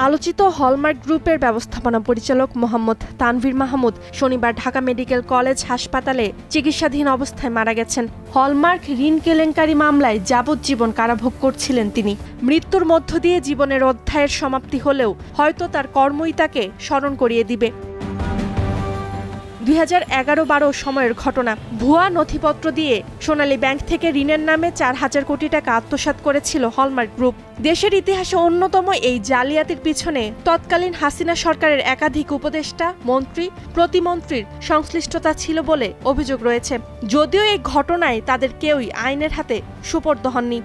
আলোচিত হলমার্ক গ্রুপের ব্যবস্থাপনা পরিচালক মোহাম্মদ তানভীর মাহমুদ শনিবার ঢাকা মেডিকেল কলেজ হাসপাতালে চিকিৎসাধীন অবস্থায় মারা গেছেন। হলমার্ক ঋণ কেলেঙ্কারি মামলায় যাবজ্জীবন কারাভোগ করছিলেন তিনি। মৃত্যুর মধ্য দিয়ে জীবনের অধ্যায়ের সমাপ্তি হলেও হয়তো তার কর্মই তাকে স্মরণ করিয়ে দিবে। 2011-12 সময়ের ঘটনা। ভুয়া নথিপত্র দিয়ে সোনালী ব্যাংক থেকে ঋণের নামে 4,000 কোটি টাকা আত্মসাৎ করেছিল হলমার্ক গ্রুপ। দেশের ইতিহাসে অন্যতম এই জালিয়াতির পিছনে তৎকালীন হাসিনা সরকারের একাধিক উপদেষ্টা, মন্ত্রী, প্রতিমন্ত্রীর সংশ্লিষ্টতা ছিল বলে অভিযোগ রয়েছে। যদিও এই ঘটনায় তাদের কেউই আইনের হাতে সোপর্দ হননি।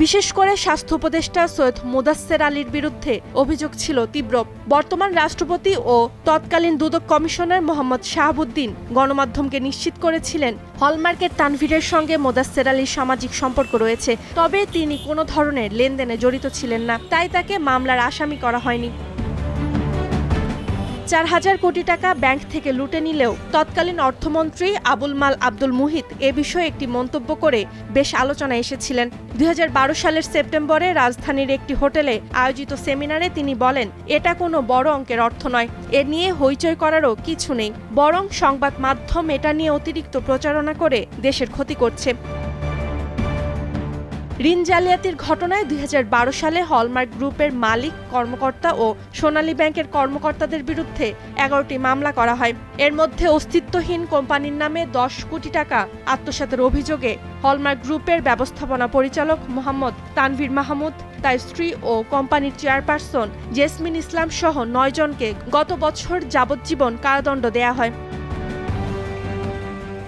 বিশেষ করে স্বাস্থ্য উপদেষ্টা সৈয়দ মোদাচ্ছের আলীর বিরুদ্ধে অভিযোগ ছিল তীব্র। বর্তমান রাষ্ট্রপতি ও তৎকালীন দুদক কমিশনার মোহাম্মদ শাহাবুদ্দিন গণমাধ্যমকে নিশ্চিত করেছিলেন হলমার্কের তানভীরের সঙ্গে মোদাচ্ছের আলীর সামাজিক সম্পর্ক রয়েছে, তবে তিনি কোনো ধরনের লেনদেনে জড়িত ছিলেন না, তাই তাকে মামলার আসামি করা হয়নি। 4,000 কোটি টাকা ব্যাংক থেকে লুটে নিলেও তৎকালীন অর্থমন্ত্রী আবুল মাল আব্দুল মুহিত এ বিষয়ে একটি মন্তব্য করে বেশ আলোচনায় এসেছিলেন। 2012 সালের সেপ্টেম্বরে রাজধানীর একটি হোটেলে আয়োজিত সেমিনারে তিনি বলেন, এটা কোনো বড় অঙ্কের অর্থ নয়, এ নিয়ে হইচই করারও কিছু নেই, বরং সংবাদ মাধ্যম এটা নিয়ে অতিরিক্ত প্রচারণা করে দেশের ক্ষতি করছে। ঋণ জালিয়াতির ঘটনায় 2012 সালে হলমার্ক গ্রুপের মালিক, কর্মকর্তা ও সোনালী ব্যাংকের কর্মকর্তাদের বিরুদ্ধে 11টি মামলা করা হয়। এর মধ্যে অস্তিত্বহীন কোম্পানির নামে 10 কোটি টাকা আত্মসাতের অভিযোগে হলমার্ক গ্রুপের ব্যবস্থাপনা পরিচালক মোহাম্মদ তানভীর মাহমুদ, তার স্ত্রী ও কোম্পানির চেয়ারপারসন জেসমিন ইসলাম সহ 9 জনকে গত বছর যাবজ্জীবন কারাদণ্ড দেয়া হয়।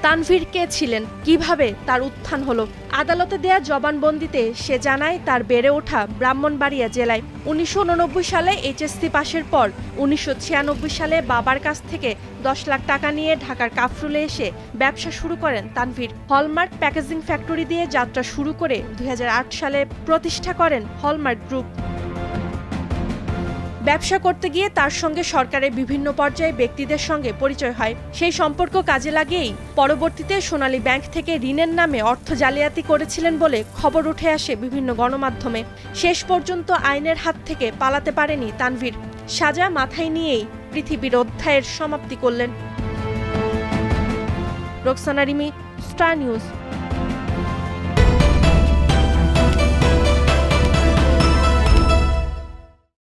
তানভীর কে ছিলেন, কিভাবে তার উত্থান হলো? আদালতে দেয়া জবানবন্দিতে সে জানায় তার বেড়ে ওঠা ব্রাহ্মণবাড়িয়া জেলায়। 1989 সালে এইচএসসি পাশের পর 1996 সালে বাবার কাছ থেকে 10 লাখ টাকা নিয়ে ঢাকার কাফরুলে এসে ব্যবসা শুরু করেন তানভীর। হলমার্ক প্যাকেজিং ফ্যাক্টরি দিয়ে যাত্রা শুরু করে 2008 সালে প্রতিষ্ঠা করেন হলমার্ক গ্রুপ। ব্যবসা করতে গিয়ে তার সঙ্গে সরকারের বিভিন্ন পর্যায়ে ব্যক্তিদের সঙ্গে পরিচয় হয়। সেই সম্পর্ক কাজে লাগিয়েই পরবর্তীতে সোনালী ব্যাংক থেকে ঋণের নামে অর্থ জালিয়াতি করেছিলেন বলে খবর উঠে আসে বিভিন্ন গণমাধ্যমে। শেষ পর্যন্ত আইনের হাত থেকে পালাতে পারেনি তানভীর। সাজা মাথায় নিয়েই পৃথিবীর অধ্যায়ের সমাপ্তি করলেন। Roksana Rimi, star news.